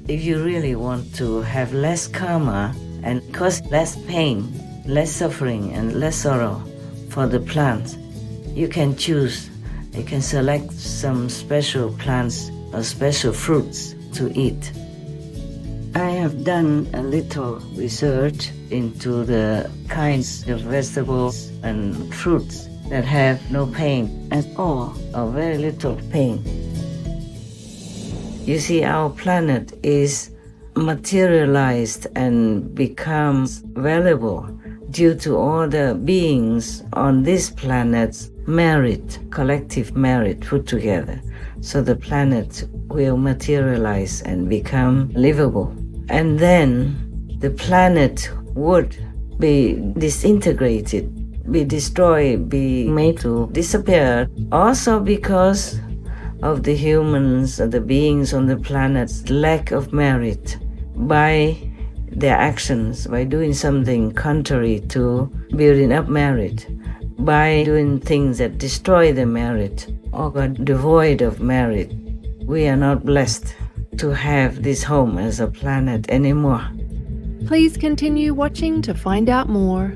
If you really want to have less karma and cause less pain, less suffering and less sorrow for the plants, you can choose, you can select some special plants or special fruits to eat. I have done a little research into the kinds of vegetables and fruits that have no pain at all or very little pain. You see, our planet is materialized and becomes valuable due to all the beings on this planet's merit, collective merit put together. So the planet will materialize and become livable. And then the planet would be disintegrated, be destroyed, be made to disappear, also because of the humans, the beings on the planet's lack of merit by their actions, by doing something contrary to building up merit, by doing things that destroy the merit or are devoid of merit. We are not blessed to have this home as a planet anymore. Please continue watching to find out more.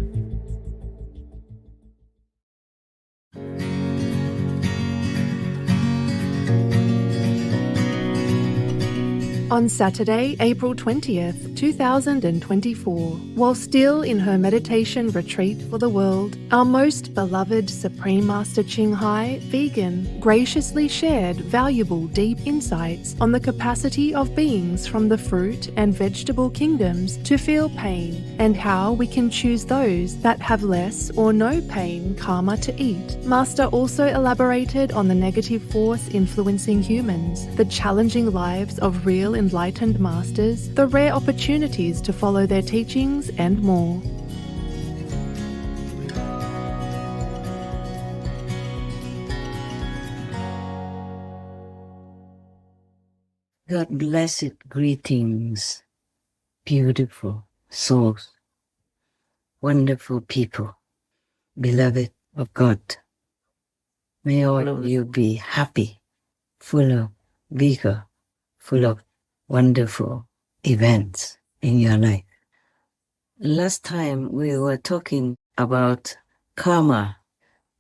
On Saturday, April 20th, 2024, while still in her meditation retreat for the world, our most beloved Supreme Master Ching Hai, vegan, graciously shared valuable deep insights on the capacity of beings from the fruit and vegetable kingdoms to feel pain and how we can choose those that have less or no pain karma to eat. Master also elaborated on the negative force influencing humans, the challenging lives of real enlightened masters, the rare opportunities to follow their teachings, and more. God blessed greetings, beautiful souls, wonderful people, beloved of God. May all of you be happy, full of vigor, full of wonderful events in your life. Last time we were talking about karma,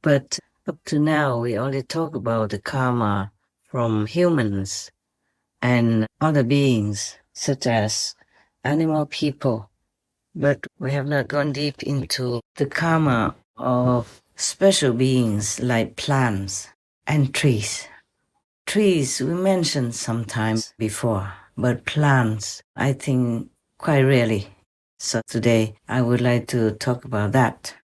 but up to now we only talk about the karma from humans and other beings such as animal people. But we have not gone deep into the karma of special beings like plants and trees. Trees we mentioned sometimes before, but plants, I think, quite rarely. So today I would like to talk about that.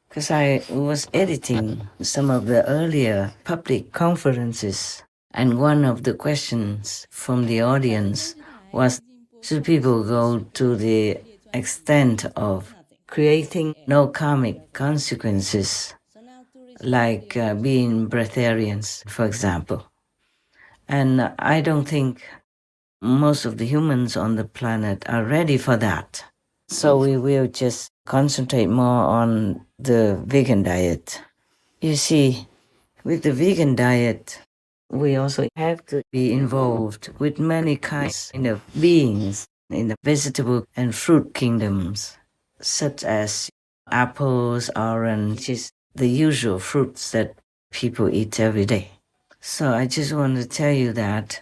Because I was editing some of the earlier public conferences, and one of the questions from the audience was, should people go to the extent of creating no karmic consequences, like being breatharians, for example? And I don't think most of the humans on the planet are ready for that. So we will just concentrate more on the vegan diet. You see, with the vegan diet, we also have to be involved with many kinds of beings in the vegetable and fruit kingdoms, such as apples, oranges, the usual fruits that people eat every day. So I just want to tell you that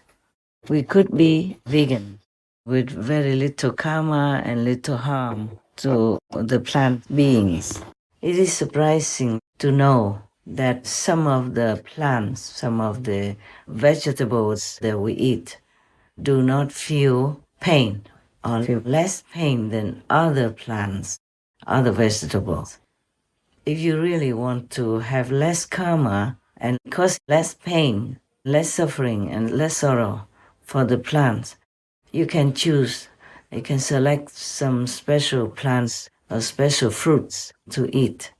we could be vegan with very little karma and little harm to the plant beings. It is surprising to know that some of the plants, some of the vegetables that we eat do not feel pain or feel less pain than other plants, other vegetables. If you really want to have less karma and cause less pain, less suffering and less sorrow for the plants, you can choose, you can select some special plants or special fruits to eat.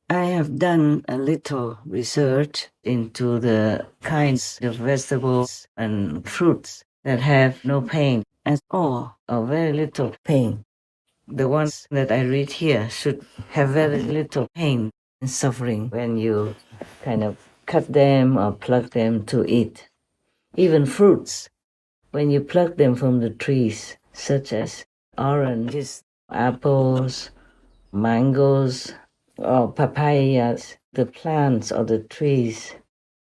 I have done a little research into the kinds of vegetables and fruits that have no pain at all or very little pain. The ones that I read here should have very little pain and suffering when you kind of cut them or pluck them to eat. Even fruits, when you pluck them from the trees, such as oranges, apples, mangoes, or papayas, the plants or the trees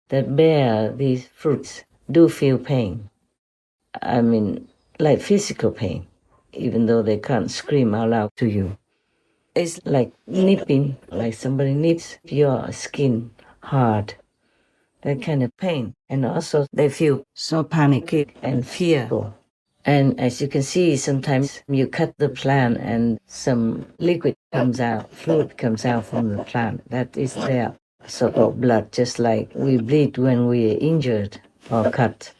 that bear these fruits do feel pain. I mean, like physical pain, even though they can't scream out loud to you. It's like nipping, like somebody nips your skin hard. That kind of pain. And also they feel so panicky and fearful. And as you can see, sometimes you cut the plant and some liquid comes out, fluid comes out from the plant. That is their sort of blood, just like we bleed when we are injured or cut.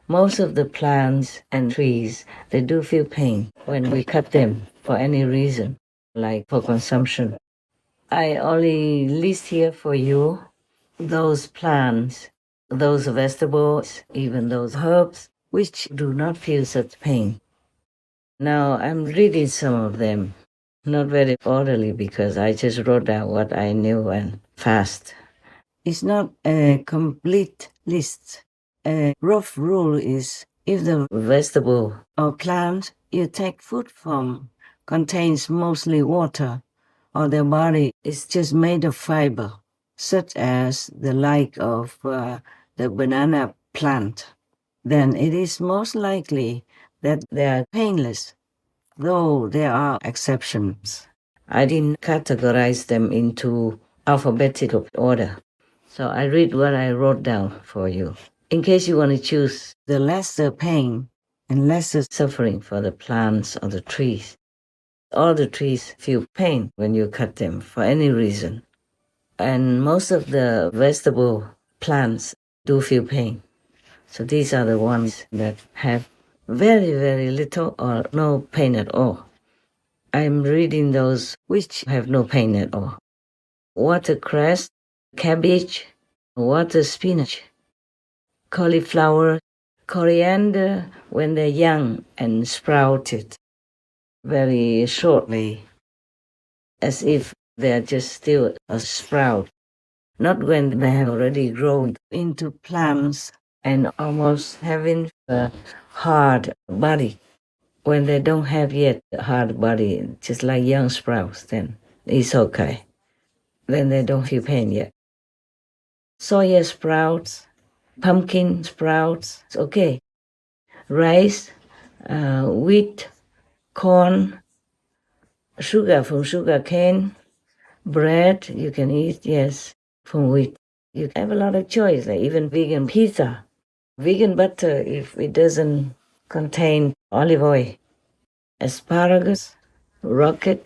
Most of the plants and trees, they do feel pain when we cut them for any reason, like for consumption. I only list here for you those plants, those vegetables, even those herbs, which do not feel such pain. Now I'm reading some of them, not very orderly because I just wrote down what I knew and fast. It's not a complete list. A rough rule is if the vegetable or plant you take food from contains mostly water, or their body is just made of fiber, such as the like of the banana plant, then it is most likely that they are painless, though there are exceptions. I didn't categorize them into alphabetical order, so I read what I wrote down for you. In case you want to choose the lesser pain and lesser suffering for the plants or the trees. All the trees feel pain when you cut them for any reason. And most of the vegetable plants do feel pain. So these are the ones that have very, very little or no pain at all. I'm reading those which have no pain at all. Watercress, cabbage, water spinach, cauliflower, coriander when they're young and sprouted very shortly, as if they're just still a sprout, not when they have already grown into plants and almost having a hard body. When they don't have yet a hard body, just like young sprouts, then it's okay. Then they don't feel pain yet. Soya sprouts, pumpkin sprouts, it's okay. Rice, wheat, corn, sugar from sugar cane, bread you can eat, yes, from wheat. You have a lot of choice, like even vegan pizza, vegan butter if it doesn't contain olive oil, asparagus, rocket,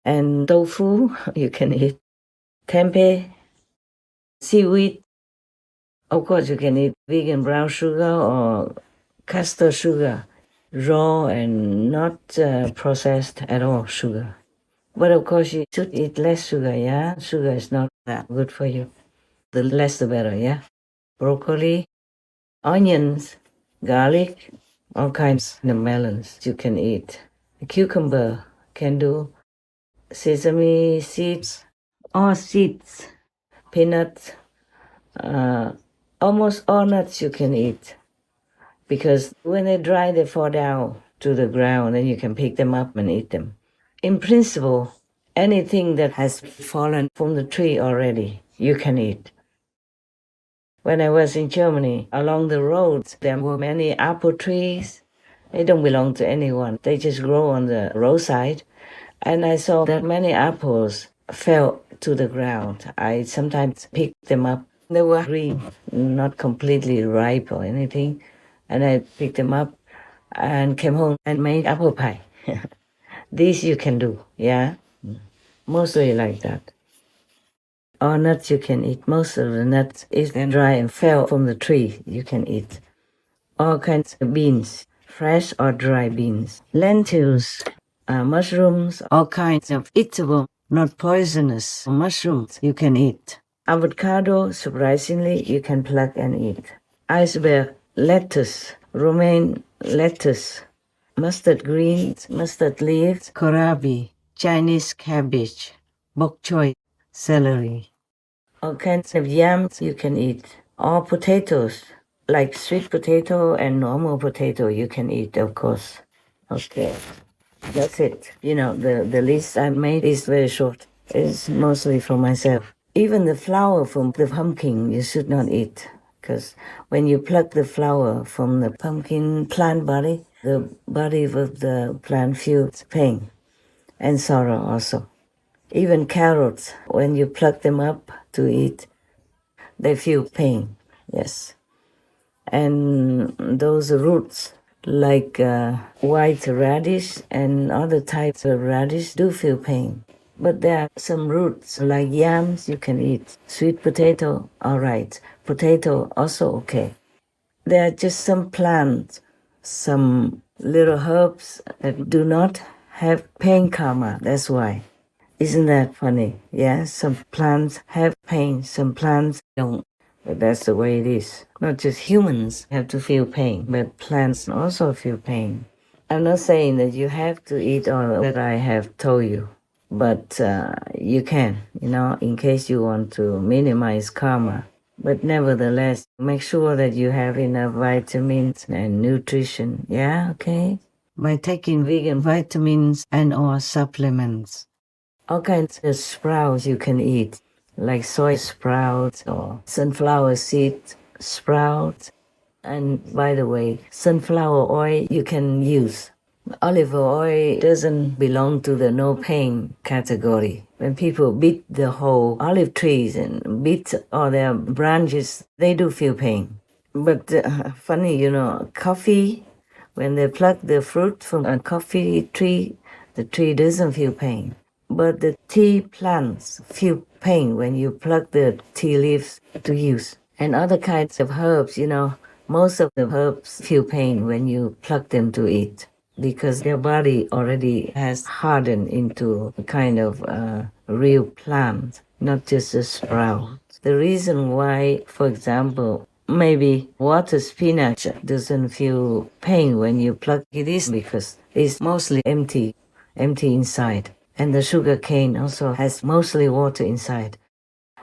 and tofu you can eat, tempeh, seaweed. Of course, you can eat vegan brown sugar or castor sugar, raw and not processed at all sugar. But of course, you should eat less sugar, yeah? Sugar is not that good for you. The less the better, yeah? Broccoli, onions, garlic, all kinds of melons you can eat. Cucumber can do. Sesame seeds, all seeds, peanuts, almost all nuts you can eat. Because when they dry, they fall down to the ground and you can pick them up and eat them. In principle, anything that has fallen from the tree already, you can eat. When I was in Germany, along the roads, there were many apple trees. They don't belong to anyone. They just grow on the roadside. And I saw that many apples fell to the ground. I sometimes picked them up. They were green, not completely ripe or anything. And I picked them up and came home and made apple pie. This you can do, yeah? Mostly like that. All nuts you can eat. Most of the nuts is dry and fell from the tree you can eat. All kinds of beans, fresh or dry beans. Lentils, mushrooms, all kinds of eatable, not poisonous mushrooms you can eat. Avocado, surprisingly, you can pluck and eat. Iceberg lettuce, romaine lettuce, mustard greens, mustard leaves, kohlrabi, Chinese cabbage, bok choy, celery. All kinds of yams you can eat. All potatoes, Like sweet potato and normal potato you can eat, of course. Okay, that's it. The list I made is very short. It's mostly for myself. Even the flower from the pumpkin you should not eat, because when you pluck the flower from the pumpkin plant body, the body of the plant feels pain and sorrow also. Even carrots, when you pluck them up to eat, they feel pain, yes. And those roots, like white radish and other types of radish, do feel pain. But there are some roots, like yams, you can eat. Sweet potato, all right. Potato, also okay. There are just some plants, some little herbs that do not have pain karma, that's why. Isn't that funny? Yeah, some plants have pain, some plants don't. But that's the way it is. Not just humans have to feel pain, but plants also feel pain. I'm not saying that you have to eat all that I have told you, but you can, in case you want to minimize karma. But nevertheless, make sure that you have enough vitamins and nutrition. Yeah, okay? By taking vegan vitamins and or supplements. All kinds of sprouts you can eat, like soy sprouts or sunflower seed sprouts. And by the way, sunflower oil you can use. Olive oil doesn't belong to the no pain category. When people beat the whole olive trees and beat all their branches, they do feel pain. But funny, coffee, when they pluck the fruit from a coffee tree, the tree doesn't feel pain. But the tea plants feel pain when you pluck the tea leaves to use. And other kinds of herbs, most of the herbs feel pain when you pluck them to eat, because their body already has hardened into a kind of real plant, not just a sprout. The reason why, for example, maybe water spinach doesn't feel pain when you pluck it is because it's mostly empty inside. And the sugar cane also has mostly water inside.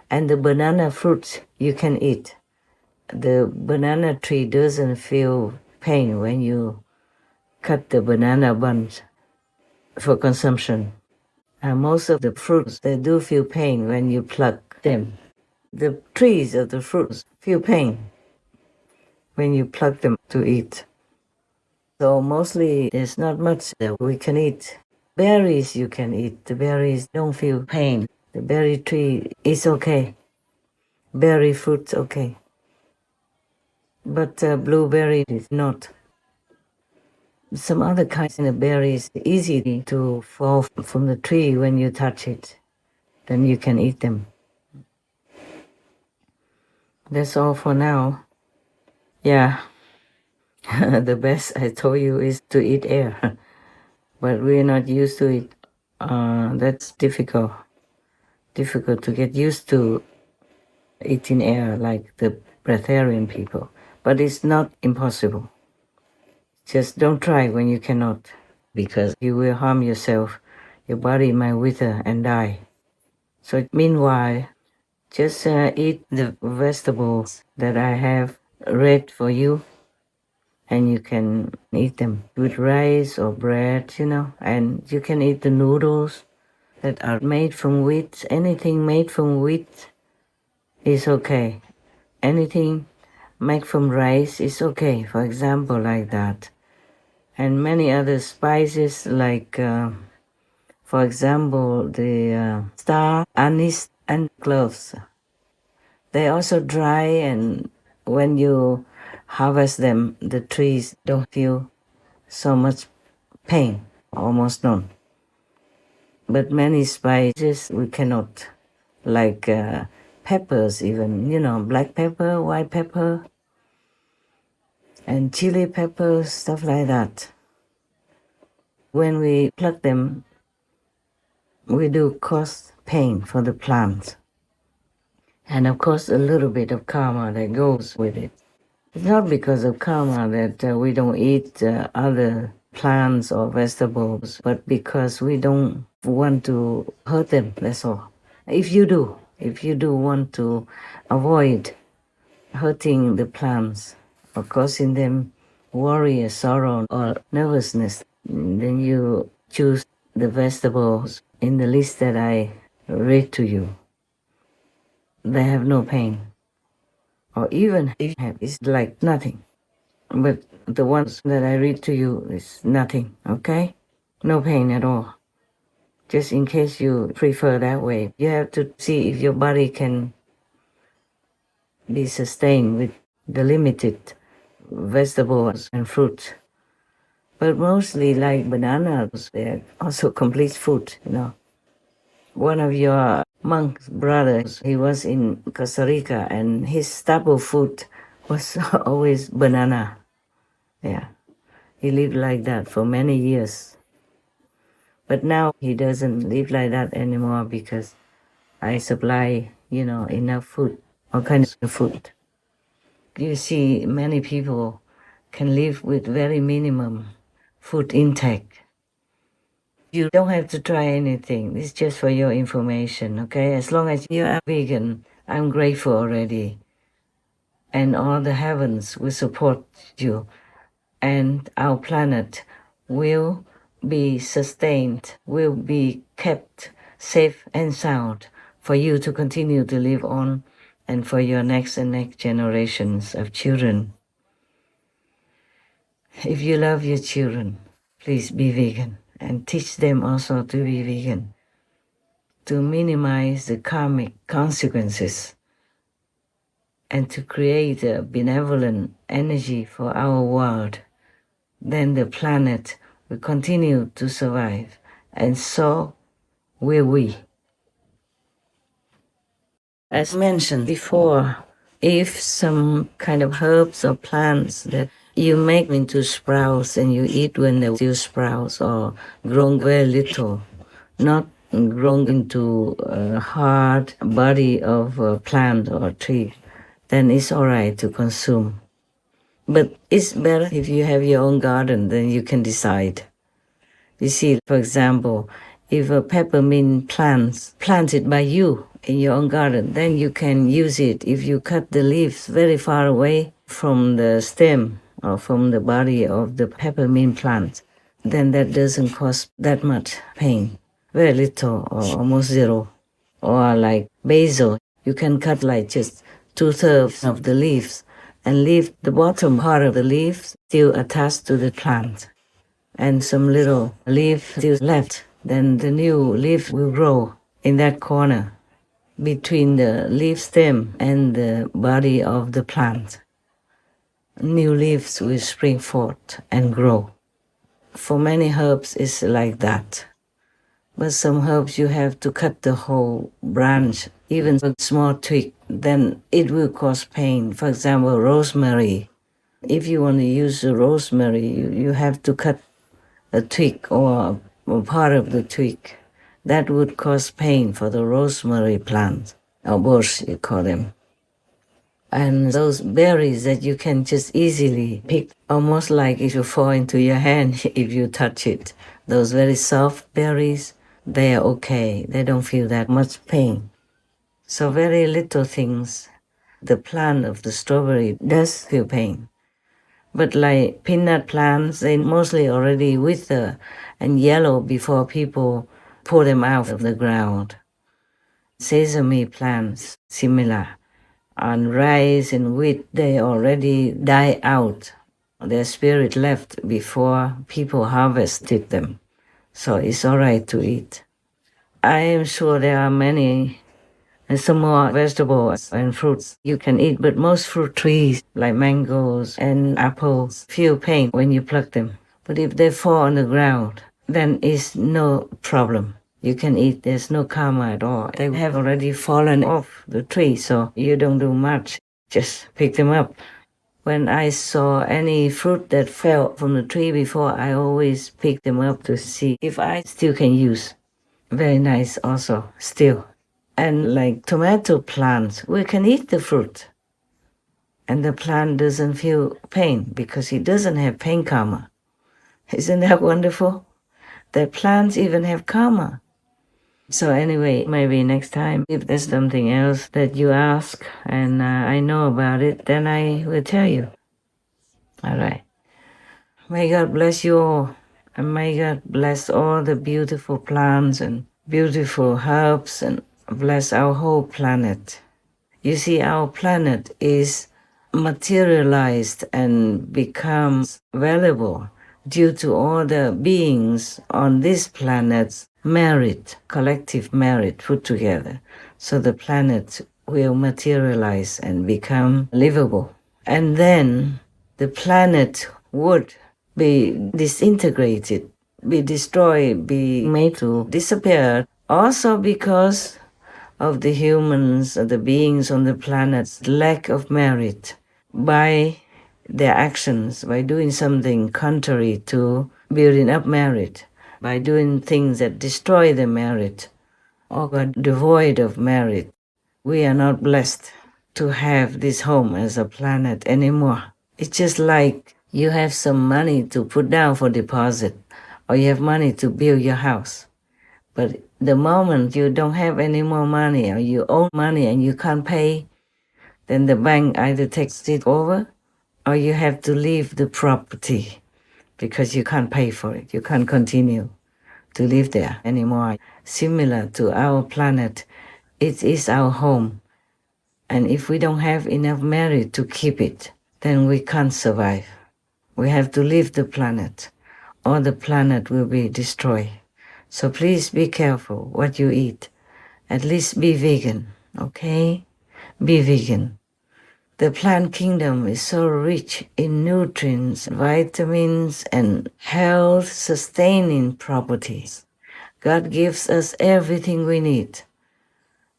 And the banana fruit you can eat. The banana tree doesn't feel pain when you cut the banana bunch for consumption. And most of the fruits, they do feel pain when you pluck them. The trees of the fruits feel pain when you pluck them to eat. So mostly there's not much that we can eat. Berries you can eat. The berries don't feel pain. The berry tree is okay. Berry fruit's okay. But blueberry is not. Some other kinds of berries easy to fall from the tree when you touch it. Then you can eat them. That's all for now. Yeah. The best I told you is to eat air. But we're not used to it. That's difficult. Difficult to get used to eating air like the breatharian people. But it's not impossible. Just don't try when you cannot, because you will harm yourself. Your body might wither and die. So meanwhile, just eat the vegetables that I have read for you, and you can eat them with rice or bread, and you can eat the noodles that are made from wheat. Anything made from wheat is okay. Anything made from rice is okay, for example, like that. And many other spices like, for example, the star anise and cloves. They also dry, and when you harvest them, the trees don't feel so much pain, almost none. But many spices we cannot, like peppers even, black pepper, white pepper, and chili peppers, stuff like that. When we pluck them, we do cause pain for the plant. And of course, a little bit of karma that goes with it. It's not because of karma that we don't eat other plants or vegetables, but because we don't want to hurt them, that's all. If you do want to avoid hurting the plants, or causing them worry or sorrow or nervousness, then you choose the vegetables in the list that I read to you. They have no pain, or even if you have, it's like nothing. But the ones that I read to you is nothing, okay? No pain at all. Just in case you prefer that way, you have to see if your body can be sustained with the limited vegetables and fruits. But mostly like bananas, they're also complete food, you know. One of your monk brothers, he was in Costa Rica and his staple food was always banana. Yeah, he lived like that for many years. But now he doesn't live like that anymore because I supply, enough food, all kinds of food. You see, many people can live with very minimum food intake. You don't have to try anything. It's just for your information, okay? As long as you are vegan, I'm grateful already. And all the heavens will support you. And our planet will be sustained, will be kept safe and sound for you to continue to live on and for your next and next generations of children. If you love your children, please be vegan and teach them also to be vegan to minimize the karmic consequences and to create a benevolent energy for our world. Then the planet will continue to survive, and so will we. As mentioned before, if some kind of herbs or plants that you make into sprouts and you eat when they're still sprouts or grown very little, not grown into a hard body of a plant or tree, then it's all right to consume. But it's better if you have your own garden, then you can decide. You see, for example, if a peppermint plant planted by you in your own garden, then you can use it if you cut the leaves very far away from the stem or from the body of the peppermint plant. Then that doesn't cause that much pain, very little or almost zero. Or like basil, you can cut like just 2/3 of the leaves and leave the bottom part of the leaves still attached to the plant and some little leaf still left. Then the new leaf will grow in that corner between the leaf stem and the body of the plant. New leaves will spring forth and grow. For many herbs, it's like that. But some herbs you have to cut the whole branch, even a small twig, then it will cause pain. For example, rosemary. If you want to use the rosemary, you have to cut a twig or part of the twig. That would cause pain for the rosemary plant, or bush, you call them. And those berries that you can just easily pick, almost like it will fall into your hand if you touch it. Those very soft berries, they are okay. They don't feel that much pain. So very little things. The plant of the strawberry does feel pain. But like peanut plants, they mostly already wither and yellow before people pull them out of the ground. Sesame plants, similar. And rice and wheat, they already die out. Their spirit left before people harvested them. So it's all right to eat. I am sure there are many and some more vegetables and fruits you can eat, but most fruit trees like mangoes and apples feel pain when you pluck them. But if they fall on the ground, then it's no problem. You can eat, there's no karma at all. They have already fallen off the tree, so you don't do much. Just pick them up. When I saw any fruit that fell from the tree before, I always pick them up to see if I still can use. Very nice also, still. And like tomato plants, we can eat the fruit. And the plant doesn't feel pain because it doesn't have pain karma. Isn't that wonderful? That plants even have karma. So anyway, maybe next time, if there's something else that you ask and I know about it, then I will tell you. All right. May God bless you all. And may God bless all the beautiful plants and beautiful herbs and bless our whole planet. You see, our planet is materialized and becomes valuable due to all the beings on this planet's merit, collective merit put together. So the planet will materialize and become livable. And then the planet would be disintegrated, be destroyed, be made to disappear. Also because of the humans, the beings on the planet's lack of merit by their actions, by doing something contrary to building up merit, by doing things that destroy the merit or are devoid of merit. We are not blessed to have this home as a planet anymore. It's just like you have some money to put down for deposit, or you have money to build your house. But the moment you don't have any more money, or you owe money and you can't pay, then the bank either takes it over or you have to leave the property because you can't pay for it. You can't continue to live there anymore. Similar to our planet, it is our home. And if we don't have enough merit to keep it, then we can't survive. We have to leave the planet, or the planet will be destroyed. So please be careful what you eat. At least be vegan, okay? Be vegan. The plant kingdom is so rich in nutrients, vitamins, and health-sustaining properties. God gives us everything we need.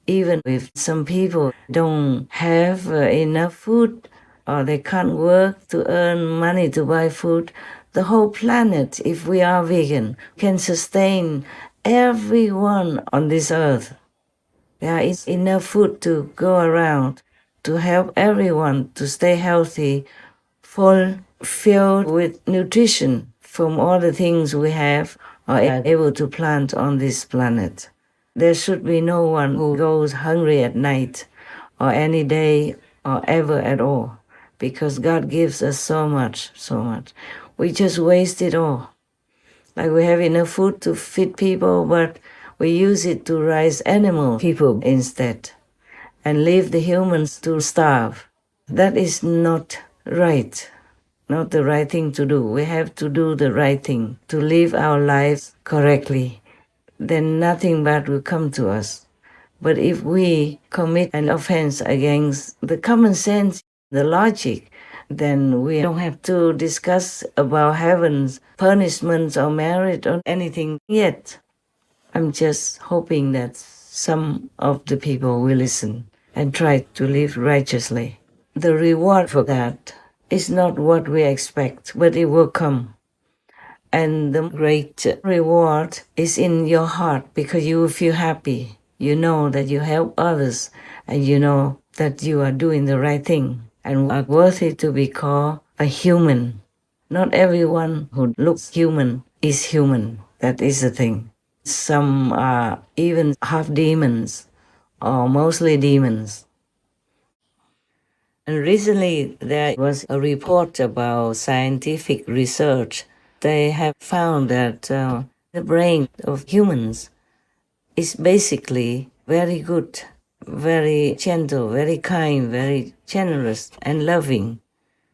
Even if some people don't have enough food or they can't work to earn money to buy food, the whole planet, if we are vegan, can sustain everyone on this earth. There is enough food to go around to help everyone to stay healthy, full, filled with nutrition from all the things we have or are able to plant on this planet. There should be no one who goes hungry at night or any day or ever at all, because God gives us so much, so much. We just waste it all. Like we have enough food to feed people, but we use it to raise animal people instead and leave the humans to starve. That is not right, not the right thing to do. We have to do the right thing, to live our lives correctly. Then nothing bad will come to us. But if we commit an offense against the common sense, the logic, then we don't have to discuss about heaven's punishments or merit or anything yet. I'm just hoping that some of the people will listen and try to live righteously. The reward for that is not what we expect, but it will come. And the great reward is in your heart because you will feel happy. You know that you help others and you know that you are doing the right thing and are worthy to be called a human. Not everyone who looks human is human. That is the thing. Some are even half demons or mostly demons. And recently there was a report about scientific research. They have found that the brain of humans is basically very good, very gentle, very kind, very generous and loving.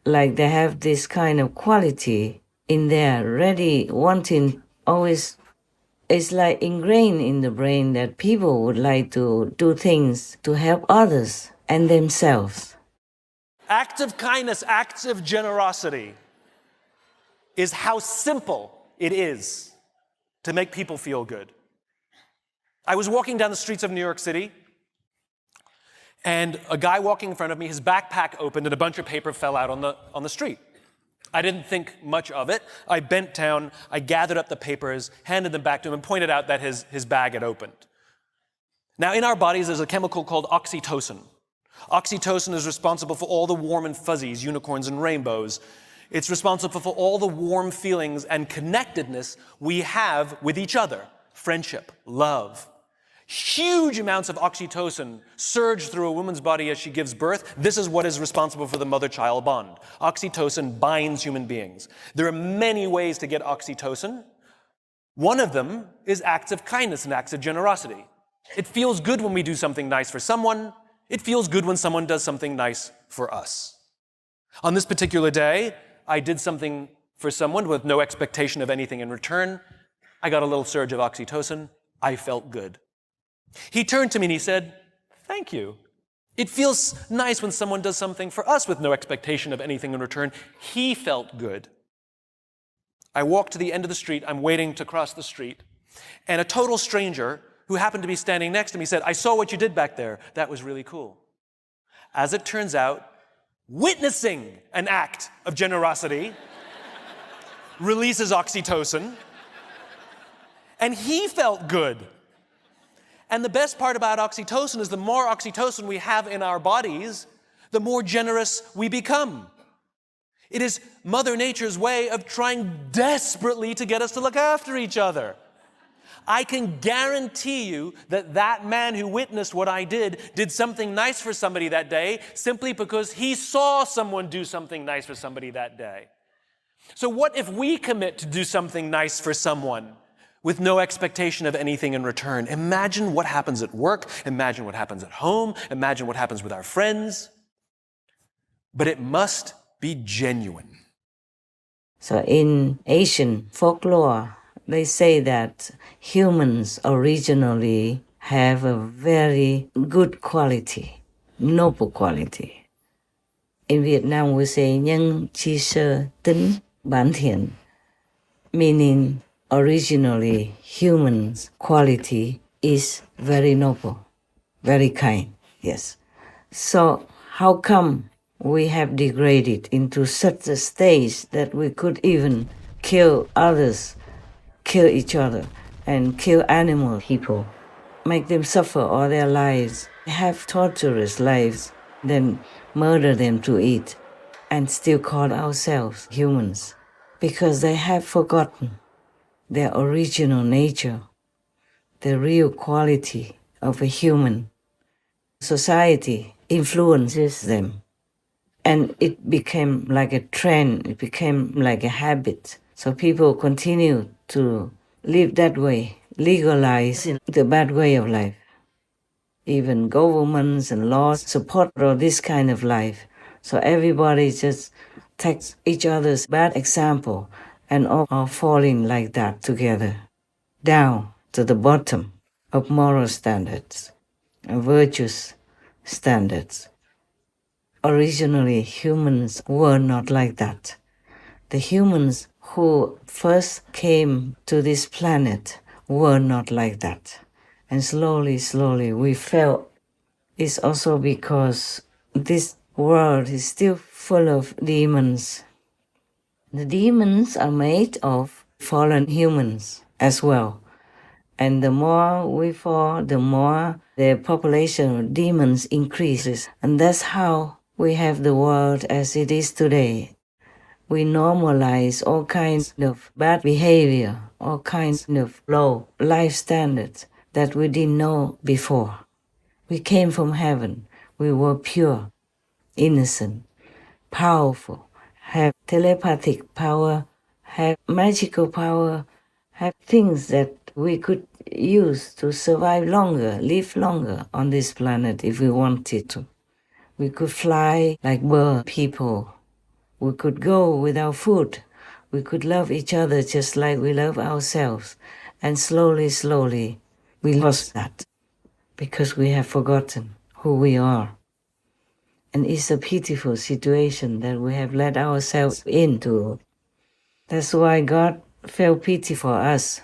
Like they have this kind of quality in there, ready, wanting, always. It's like ingrained in the brain that people would like to do things to help others and themselves. Acts of kindness, acts of generosity is how simple it is to make people feel good. I was walking down the streets of New York City, and a guy walking in front of me, his backpack opened and a bunch of paper fell out on the street. I didn't think much of it. I bent down, I gathered up the papers, handed them back to him, and pointed out that his bag had opened. Now, in our bodies, there's a chemical called oxytocin. Oxytocin is responsible for all the warm and fuzzies, unicorns and rainbows. It's responsible for all the warm feelings and connectedness we have with each other. Friendship, love. Huge amounts of oxytocin surge through a woman's body as she gives birth. This is what is responsible for the mother-child bond. Oxytocin binds human beings. There are many ways to get oxytocin. One of them is acts of kindness and acts of generosity. It feels good when we do something nice for someone. It feels good when someone does something nice for us. On this particular day, I did something for someone with no expectation of anything in return. I got a little surge of oxytocin. I felt good. He turned to me and he said, "Thank you. It feels nice when someone does something for us with no expectation of anything in return." He felt good. I walked to the end of the street. I'm waiting to cross the street. And a total stranger who happened to be standing next to me said, "I saw what you did back there. That was really cool." As it turns out, witnessing an act of generosity releases oxytocin, and he felt good. And the best part about oxytocin is the more oxytocin we have in our bodies, the more generous we become. It is Mother Nature's way of trying desperately to get us to look after each other. I can guarantee you that that man who witnessed what I did something nice for somebody that day simply because he saw someone do something nice for somebody that day. So what if we commit to do something nice for someone with no expectation of anything in return? Imagine what happens at work. Imagine what happens at home. Imagine what happens with our friends. But it must be genuine. So in Asian folklore, they say that humans originally have a very good quality, noble quality. In Vietnam, we say nhân chi sơ tính bản thiện, meaning originally humans' quality is very noble, very kind, yes. So how come we have degraded into such a stage that we could even kill others, kill each other, and kill animal people, make them suffer all their lives, have torturous lives, then murder them to eat, and still call ourselves humans? Because they have forgotten their original nature, the real quality of a human. Society influences them. And it became like a trend, it became like a habit. So people continue to live that way, legalizing the bad way of life. Even governments and laws support all this kind of life. So everybody just takes each other's bad example and all are falling like that together, down to the bottom of moral standards and virtuous standards. Originally, humans were not like that. The humans who first came to this planet were not like that. And slowly, slowly we fell. It's also because this world is still full of demons. The demons are made of fallen humans as well. And the more we fall, the more the population of demons increases. And that's how we have the world as it is today. We normalize all kinds of bad behavior, all kinds of low life standards that we didn't know before. We came from heaven. We were pure, innocent, powerful, have telepathic power, have magical power, have things that we could use to survive longer, live longer on this planet if we wanted to. We could fly like bird people. We could go without food. We could love each other just like we love ourselves. And slowly, slowly, we lost that because we have forgotten who we are. And it's a pitiful situation that we have let ourselves into. That's why God felt pity for us.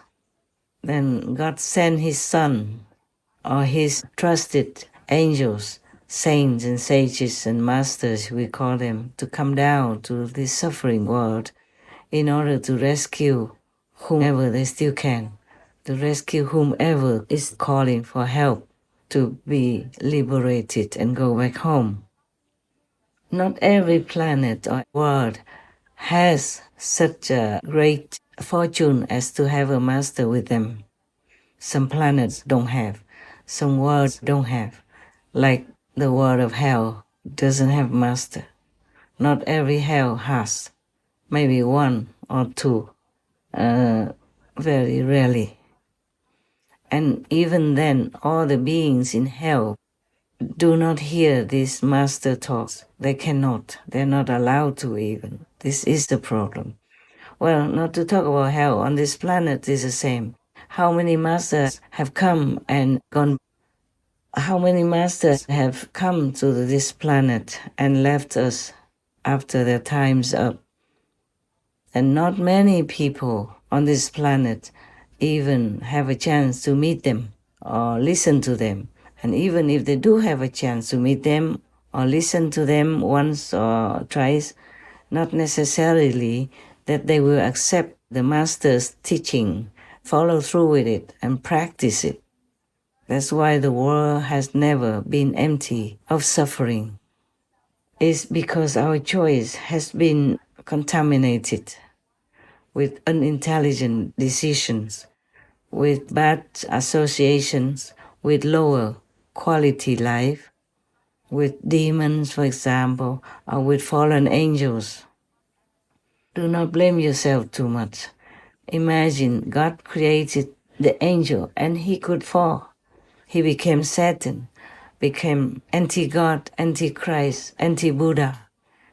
Then God sent His Son, or His trusted angels, saints and sages and masters, we call them, to come down to this suffering world in order to rescue whomever they still can, to rescue whomever is calling for help to be liberated and go back home. Not every planet or world has such a great fortune as to have a master with them. Some planets don't have. some words don't have, like the word of hell doesn't have master. Not every hell has, maybe one or two, very rarely. And even then, all the beings in hell do not hear these master talks. They cannot. They're not allowed to even. This is the problem. Well, not to talk about hell, on this planet is the same. How many masters have come and gone? How many masters have come to this planet and left us after their time's up? And not many people on this planet even have a chance to meet them or listen to them. And even if they do have a chance to meet them or listen to them once or twice, not necessarily that they will accept the master's teaching, follow through with it, and practice it. That's why the world has never been empty of suffering. It's because our choice has been contaminated with unintelligent decisions, with bad associations, with lower quality life, with demons, for example, or with fallen angels. Do not blame yourself too much. Imagine God created the angel and he could fall. He became Satan, became anti-God, anti-Christ, anti-Buddha.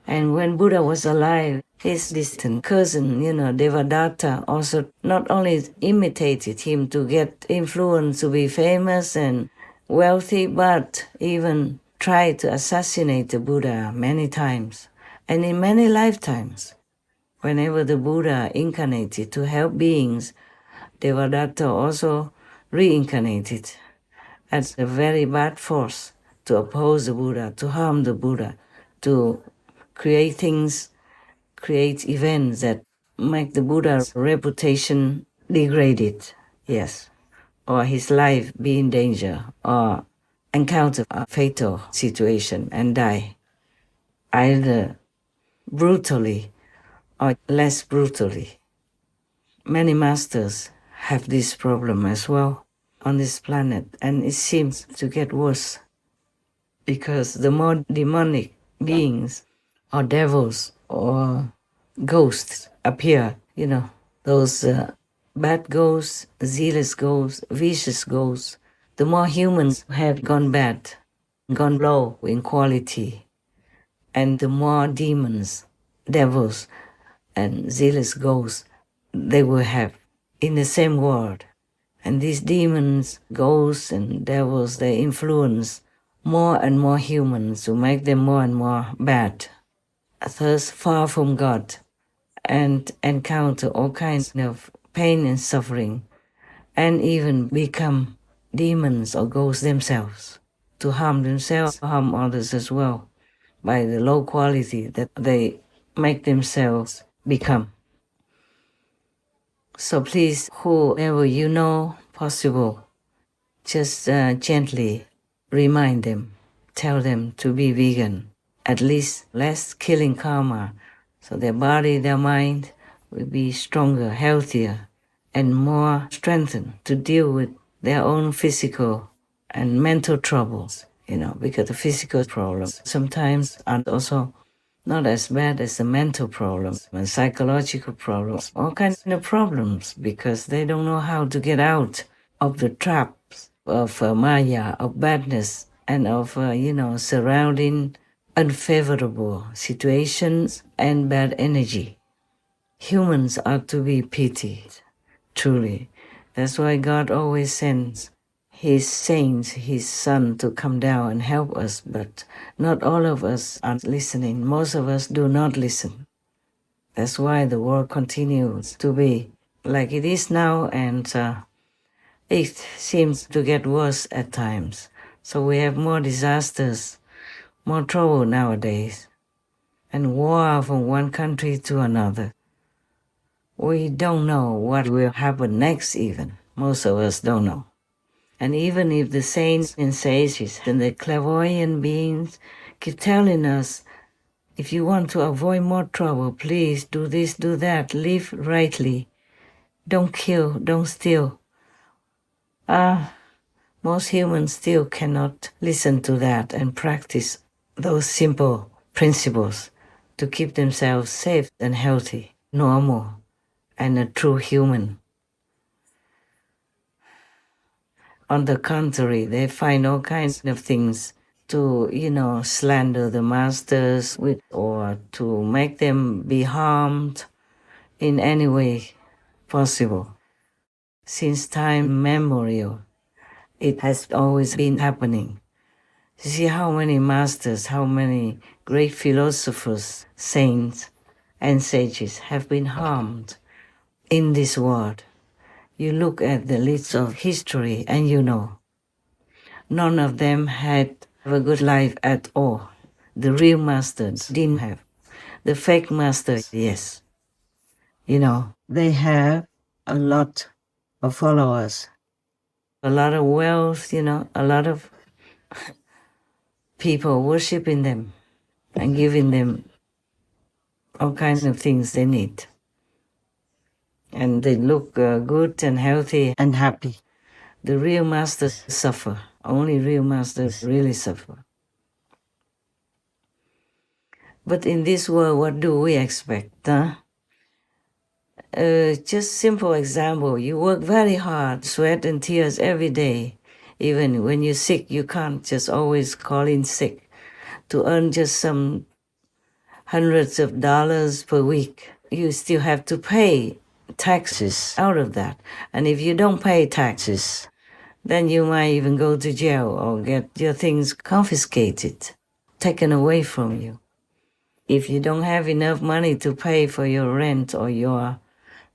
And when Buddha was alive, his distant cousin, Devadatta, also not only imitated him to get influence to be famous and wealthy, but even tried to assassinate the Buddha many times and in many lifetimes. Whenever the Buddha incarnated to help beings, Devadatta also reincarnated as a very bad force to oppose the Buddha, to harm the Buddha, to create things, create events that make the Buddha's reputation degraded, yes, or his life be in danger, or encounter a fatal situation and die, either brutally or less brutally. Many masters have this problem as well on this planet, and it seems to get worse because the more demonic beings or devils or ghosts appear, those bad ghosts, zealous ghosts, vicious ghosts, the more humans have gone bad, gone low in quality, and the more demons, devils, and zealous ghosts they will have in the same world. And these demons, ghosts, and devils, they influence more and more humans to make them more and more bad, thus far from God, and encounter all kinds of pain and suffering, and even become demons or ghosts themselves, to harm themselves, harm others as well, by the low quality that they make themselves become. So please, whoever you know possible, just gently remind them, tell them to be vegan, at least less killing karma, so their body, their mind will be stronger, healthier, and more strengthened to deal with their own physical and mental troubles, because the physical problems sometimes are also not as bad as the mental problems and psychological problems, all kinds of problems, because they don't know how to get out of the traps of Maya, of badness, and of, surrounding unfavorable situations and bad energy. Humans are to be pitied, truly. That's why God always sends his saints, his son, to come down and help us, but not all of us are listening. Most of us do not listen. That's why the world continues to be like it is now, and it seems to get worse at times. So we have more disasters, more trouble nowadays, and war from one country to another. We don't know what will happen next even. Most of us don't know. And even if the saints and sages and the clairvoyant beings keep telling us, if you want to avoid more trouble, please do this, do that, live rightly, don't kill, don't steal. Most Most humans still cannot listen to that and practice those simple principles to keep themselves safe and healthy, normal, and a true human. On the contrary, they find all kinds of things to, slander the masters with, or to make them be harmed in any way possible. Since time immemorial, it has always been happening. You see how many masters, how many great philosophers, saints, and sages have been harmed in this world. You look at the list of history and you know, none of them had a good life at all. The real masters didn't have. The fake masters, yes. They have a lot of followers, a lot of wealth, a lot of people worshiping them and giving them all kinds of things they need. And they look good and healthy and happy. The real masters suffer. Only real masters really suffer. But in this world, what do we expect? Just simple example, you work very hard, sweat and tears every day. Even when you're sick, you can't just always call in sick to earn just some hundreds of dollars per week. You still have to pay taxes out of that. And if you don't pay taxes, then you might even go to jail or get your things confiscated, taken away from you. If you don't have enough money to pay for your rent or your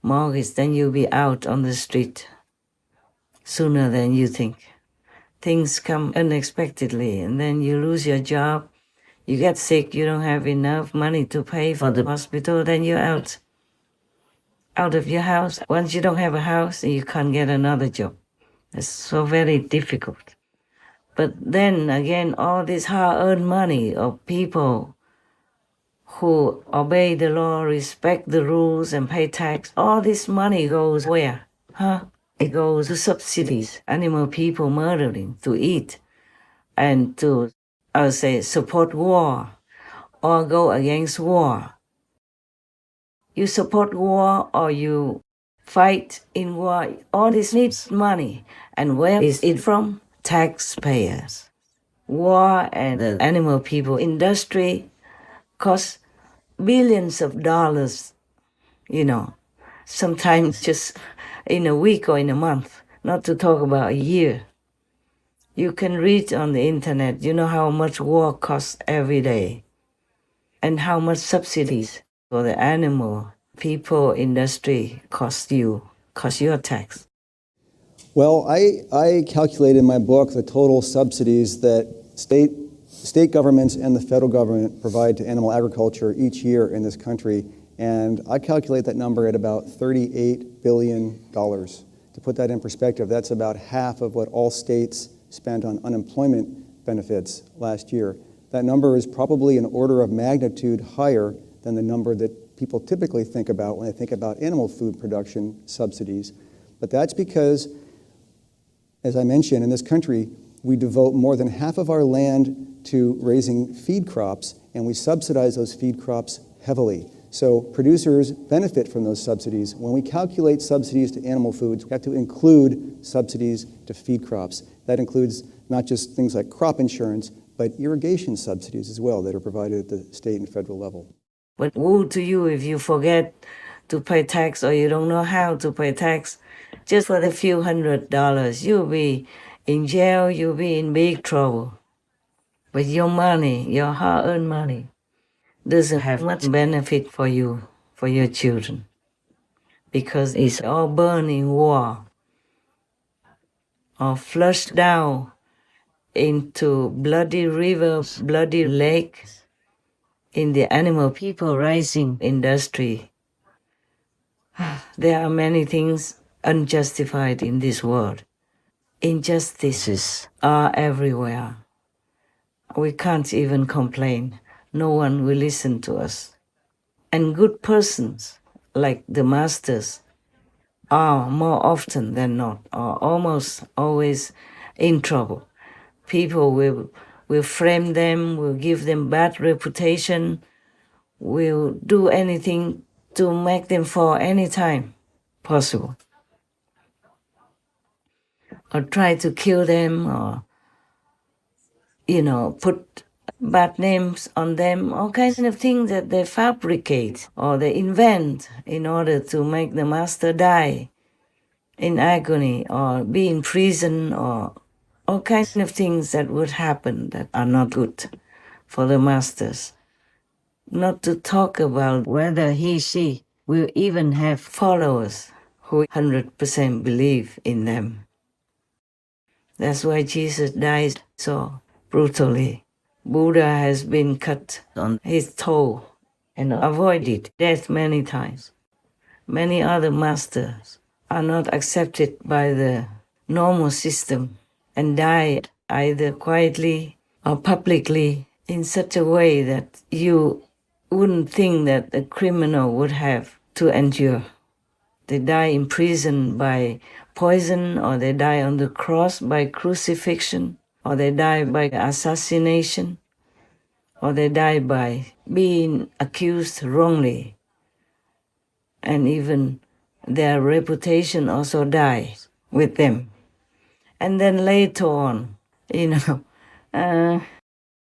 mortgage, then you'll be out on the street sooner than you think. Things come unexpectedly, and then you lose your job, you get sick, you don't have enough money to pay for the hospital, then you're out of your house. Once you don't have a house, you can't get another job. It's so very difficult. But then again, all this hard-earned money of people who obey the law, respect the rules, and pay tax, all this money goes where? It goes to subsidies, animal people murdering, to eat, and to, I would say, support war or go against war. You support war or you fight in war, all this needs money. And where is it from? Taxpayers. War and the animal people industry costs billions of dollars, sometimes just in a week or in a month, not to talk about a year. You can read on the internet, how much war costs every day and how much subsidies for the animal people industry cost your tax. Well, I calculated in my book the total subsidies that state governments and the federal government provide to animal agriculture each year in this country, and I calculate that number at about $38 billion. To put that in perspective, that's about half of what all states spent on unemployment benefits last year. That number is probably an order of magnitude higher than the number that people typically think about when they think about animal food production subsidies. But that's because, as I mentioned, in this country, we devote more than half of our land to raising feed crops, and we subsidize those feed crops heavily. So producers benefit from those subsidies. When we calculate subsidies to animal foods, we have to include subsidies to feed crops. That includes not just things like crop insurance, but irrigation subsidies as well that are provided at the state and federal level. But woe to you if you forget to pay tax or you don't know how to pay tax. Just for the few $100s, you'll be in jail, you'll be in big trouble. But your money, your hard-earned money, doesn't have much benefit for you, for your children, because it's all burned in war or flushed down into bloody rivers, bloody lakes, in the animal people raising industry. There are many things unjustified in this world. Injustices are everywhere. We can't even complain. No one will listen to us. And good persons, like the masters, are more often than not, or almost always in trouble. People will frame them, will give them bad reputation, will do anything to make them fall any time possible, or try to kill them, or put bad names on them, all kinds of things that they fabricate or they invent in order to make the master die in agony or be in prison, or all kinds of things that would happen that are not good for the masters. Not to talk about whether she will even have followers who 100% believe in them. That's why Jesus died so brutally. Buddha has been cut on his toe and avoided death many times. Many other masters are not accepted by the normal system and died either quietly or publicly in such a way that you wouldn't think that a criminal would have to endure. They die in prison by poison, or they die on the cross by crucifixion, or they die by assassination, or they die by being accused wrongly. And even their reputation also dies with them. And then later on,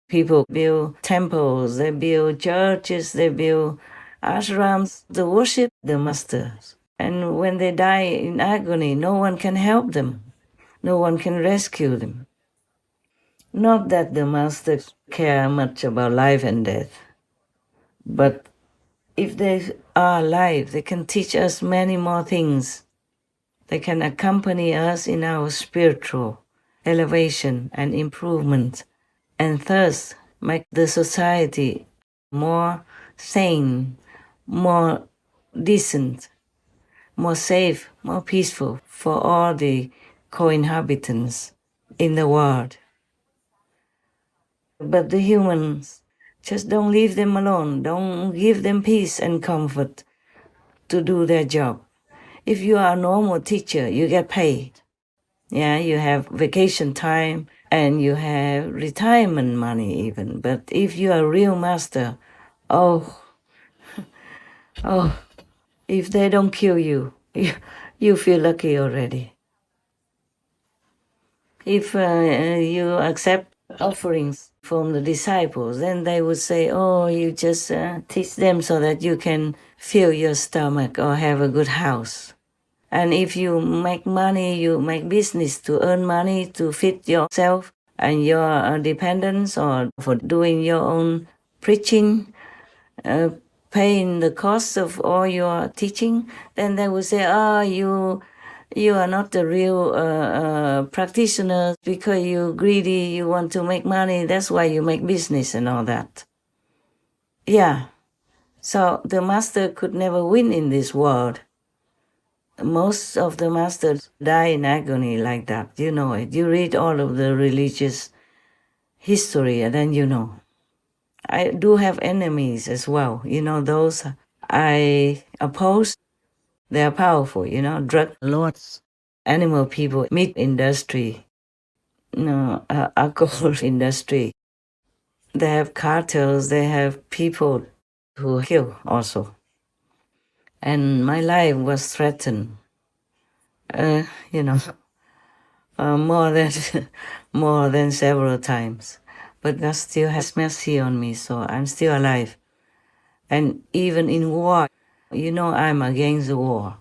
people build temples, they build churches, they build ashrams to worship the masters. And when they die in agony, no one can help them. No one can rescue them. Not that the masters care much about life and death, but if they are alive, they can teach us many more things. They can accompany us in our spiritual elevation and improvement, and thus make the society more sane, more decent, more safe, more peaceful for all the co-inhabitants in the world. But the humans, just don't leave them alone. Don't give them peace and comfort to do their job. If you are a normal teacher, you get paid. Yeah, you have vacation time and you have retirement money even. But if you are a real master, oh, if they don't kill you, you feel lucky already. If you accept offerings from the disciples, then they would say, oh, you just teach them so that you can fill your stomach or have a good house. And if you make money, you make business to earn money to feed yourself and your dependents, or for doing your own preaching, paying the cost of all your teaching, then they will say, you are not the real practitioner because you're greedy, you want to make money, that's why you make business and all that. Yeah, so the master could never win in this world. Most of the masters die in agony like that, you know it. You read all of the religious history and then you know. I do have enemies as well, those I oppose. They're powerful, drug lords, animal people, meat industry, alcohol industry. They have cartels, they have people who kill also. And my life was threatened, more than more than several times. But God still has mercy on me, so I'm still alive. And even in war, I'm against the war.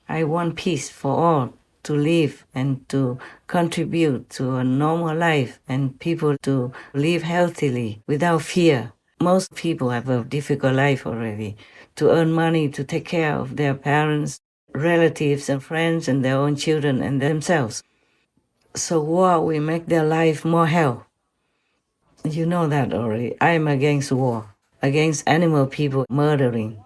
I want peace for all to live and to contribute to a normal life and people to live healthily without fear. Most people have a difficult life already, to earn money to take care of their parents, relatives and friends and their own children and themselves. So war will make their life more hell. You know that already. I'm against war, against animal people murdering.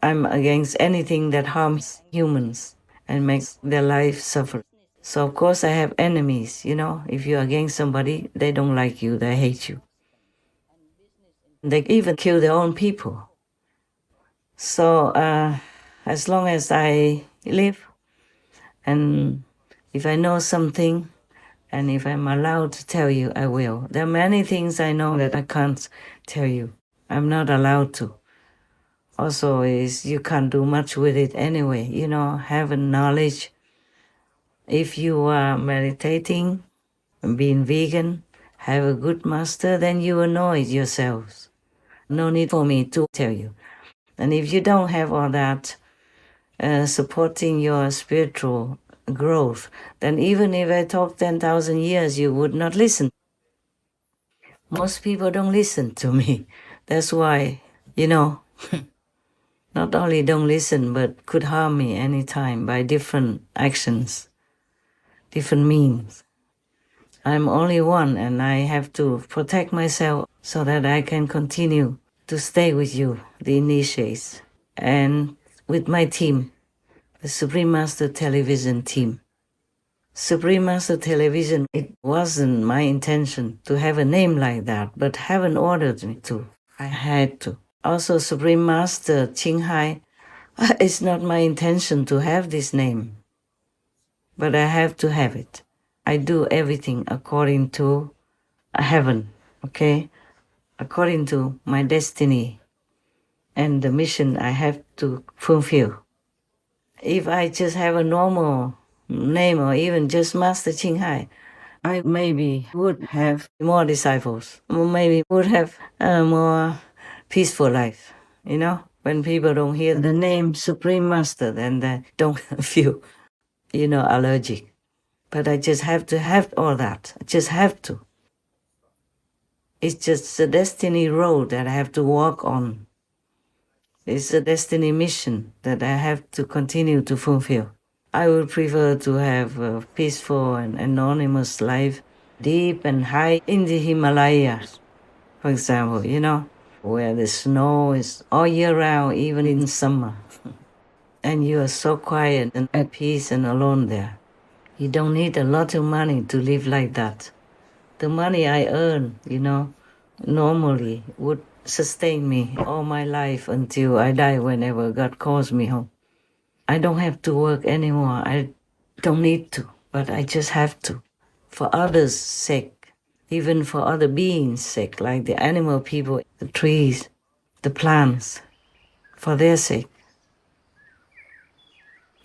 I'm against anything that harms humans and makes their life suffer. So of course I have enemies, If you're against somebody, they don't like you, they hate you. They even kill their own people. So as long as I live, and if I know something And if I'm allowed to tell you, I will. There are many things I know that I can't tell you. I'm not allowed to. Also, is you can't do much with it anyway. Having knowledge. If you are meditating, being vegan, have a good master, then you will know it yourselves. No need for me to tell you. And if you don't have all that supporting your spiritual growth, then even if I talk 10,000 years, you would not listen. Most people don't listen to me. That's why, not only don't listen, but could harm me anytime by different actions, different means. I'm only one, and I have to protect myself so that I can continue to stay with you, the initiates, and with my team, the Supreme Master Television team. Supreme Master Television, it wasn't my intention to have a name like that, but heaven ordered me to. I had to. Also, Supreme Master Qinghai, it's not my intention to have this name, but I have to have it. I do everything according to heaven, okay? According to my destiny and the mission I have to fulfill. If I just have a normal name or even just Master Qinghai, I maybe would have more disciples, or maybe would have a more peaceful life. When people don't hear the name Supreme Master, then they don't feel, allergic. But I just have to have all that. I just have to. It's just a destiny road that I have to walk on. It's a destiny mission that I have to continue to fulfill. I would prefer to have a peaceful and anonymous life, deep and high in the Himalayas, for example, where the snow is all year round, even in summer. And you are so quiet and at peace and alone there. You don't need a lot of money to live like that. The money I earn, normally would sustain me all my life until I die whenever God calls me home. I don't have to work anymore. I don't need to, but I just have to. For others' sake, even for other beings' sake, like the animal people, the trees, the plants, for their sake.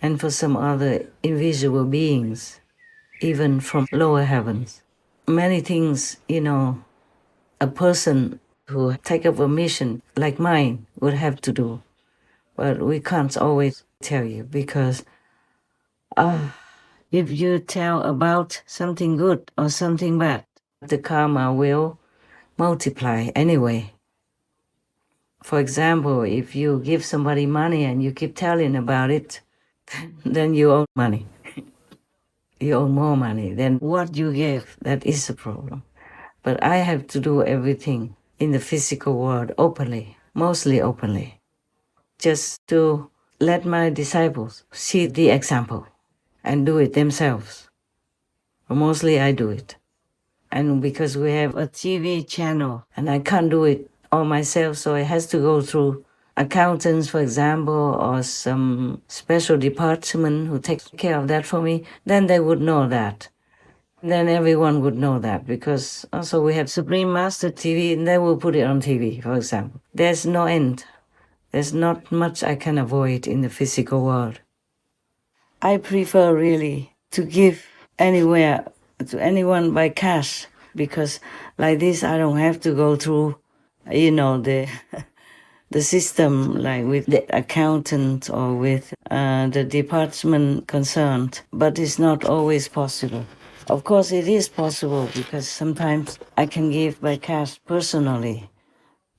And for some other invisible beings, even from lower heavens. Many things, a person who take up a mission like mine would have to do. But we can't always tell you because if you tell about something good or something bad, the karma will multiply anyway. For example, if you give somebody money and you keep telling about it, then you owe money. You owe more money than what you gave. That is a problem. But I have to do everything in the physical world openly, mostly openly, just to let my disciples see the example and do it themselves. Mostly I do it. And because we have a TV channel and I can't do it all myself, so it has to go through accountants, for example, or some special department who takes care of that for me, then they would know that. Then everyone would know that because also we have Supreme Master TV and they will put it on TV, for example. There's no end. There's not much I can avoid in the physical world. I prefer really to give anywhere to anyone by cash because like this I don't have to go through, the the system like with the accountant or with the department concerned, but it's not always possible. Of course, it is possible because sometimes I can give by cash personally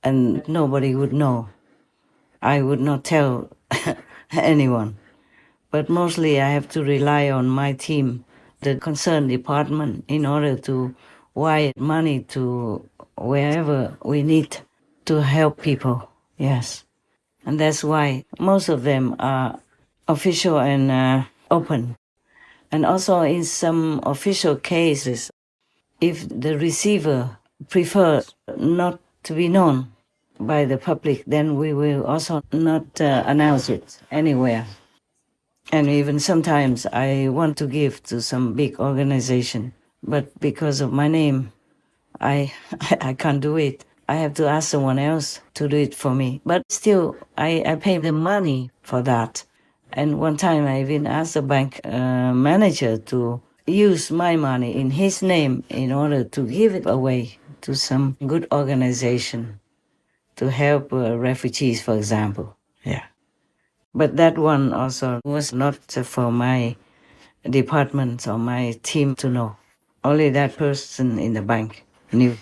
and nobody would know. I would not tell anyone. But mostly I have to rely on my team, the concerned department, in order to wire money to wherever we need to help people. Yes. And that's why most of them are official and open. And also in some official cases, if the receiver prefers not to be known by the public, then we will also not announce it anywhere. And even sometimes I want to give to some big organization but because of my name, I I can't do it. I have to ask someone else to do it for me. But still, I pay the money for that. And one time I even asked the bank manager to use my money in his name in order to give it away to some good organization to help refugees, for example. Yeah. But that one also was not for my department or my team to know. Only that person in the bank knew.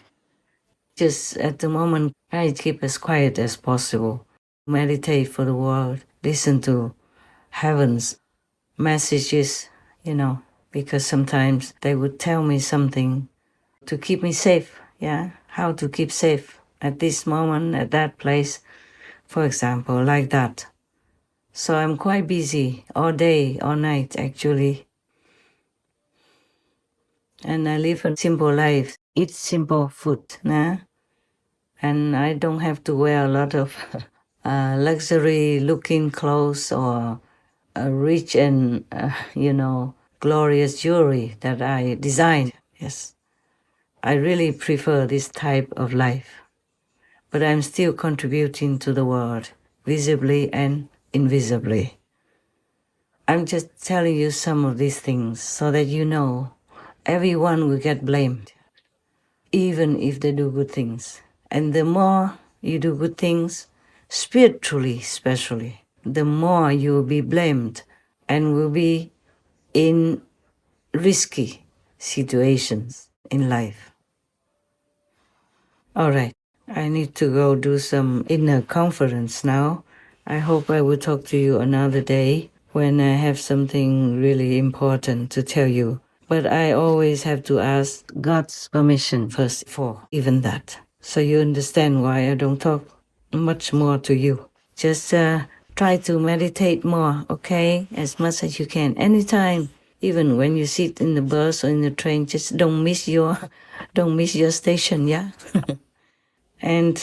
Just at the moment, I keep as quiet as possible. Meditate for the world, listen to heaven's messages, because sometimes they would tell me something to keep me safe, yeah? How to keep safe at this moment, at that place, for example, like that. So I'm quite busy all day, all night, actually. And I live a simple life, eat simple food, nah? And I don't have to wear a lot of luxury-looking clothes or rich and, glorious jewelry that I design. Yes, I really prefer this type of life. But I'm still contributing to the world, visibly and invisibly. I'm just telling you some of these things so that you know everyone will get blamed, even if they do good things. And the more you do good things, spiritually especially, the more you will be blamed and will be in risky situations in life. All right, I need to go do some inner conference now. I hope I will talk to you another day when I have something really important to tell you. But I always have to ask God's permission first for even that. So you understand why I don't talk much more to you. Just try to meditate more, okay? As much as you can, anytime. Even when you sit in the bus or in the train, just don't miss your station, yeah? And,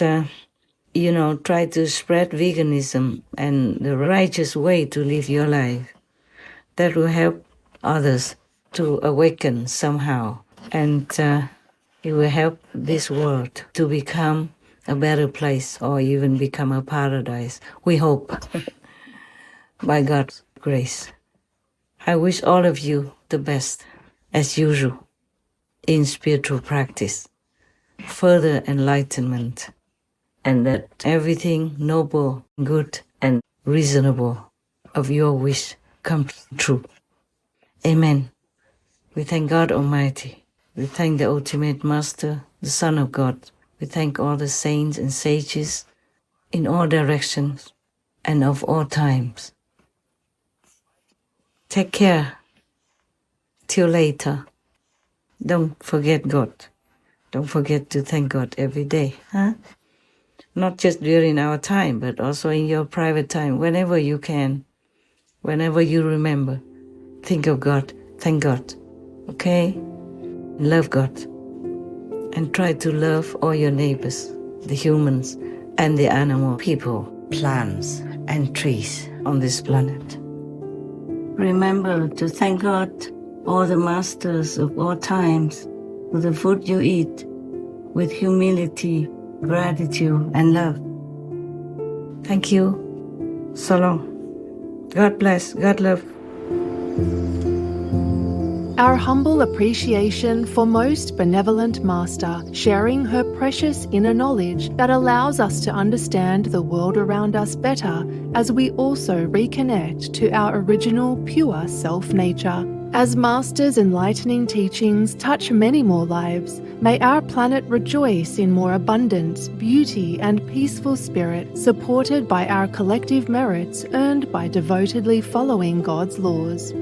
try to spread veganism and the righteous way to live your life. That will help others to awaken somehow. And it will help this world to become a better place or even become a paradise. We hope, by God's grace. I wish all of you the best, as usual, in spiritual practice, further enlightenment, and that everything noble, good, and reasonable of your wish comes true. Amen. We thank God Almighty. We thank the Ultimate Master, the Son of God. We thank all the saints and sages in all directions and of all times. Take care. Till later. Don't forget God. Don't forget to thank God every day, huh? Not just during our time, but also in your private time, whenever you can, whenever you remember. Think of God, thank God, okay? Love God. And try to love all your neighbors, the humans and the animal, people, plants and trees on this planet. Remember to thank God, all the masters of all times, for the food you eat, with humility, gratitude, and love. Thank you. So long. God bless. God love. Our humble appreciation for Most Benevolent Master, sharing her precious inner knowledge that allows us to understand the world around us better as we also reconnect to our original pure self-nature. As Master's enlightening teachings touch many more lives, may our planet rejoice in more abundance, beauty, and peaceful spirit, supported by our collective merits earned by devotedly following God's laws.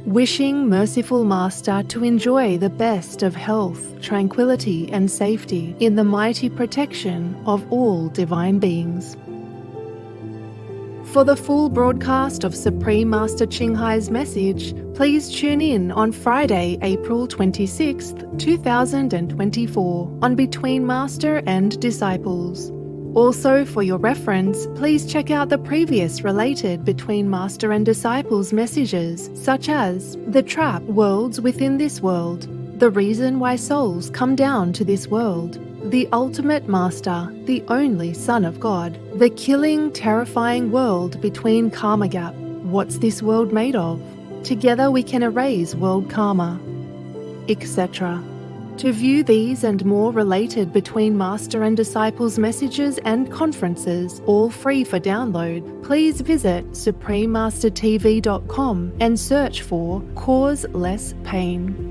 Wishing Merciful Master to enjoy the best of health, tranquility, and safety in the mighty protection of all divine beings. For the full broadcast of Supreme Master Ching Hai's message, please tune in on Friday, April 26th, 2024 on Between Master and Disciples. Also, for your reference, please check out the previous related Between Master and Disciples messages, such as The Trap Worlds Within This World, the reason why souls come down to this world, the ultimate master, the only Son of God, the killing, terrifying world between karma gap. What's this world made of? Together we can erase world karma, etc. To view these and more related between Master and Disciples messages and conferences, all free for download, please visit suprememastertv.com and search for Cause Less Pain.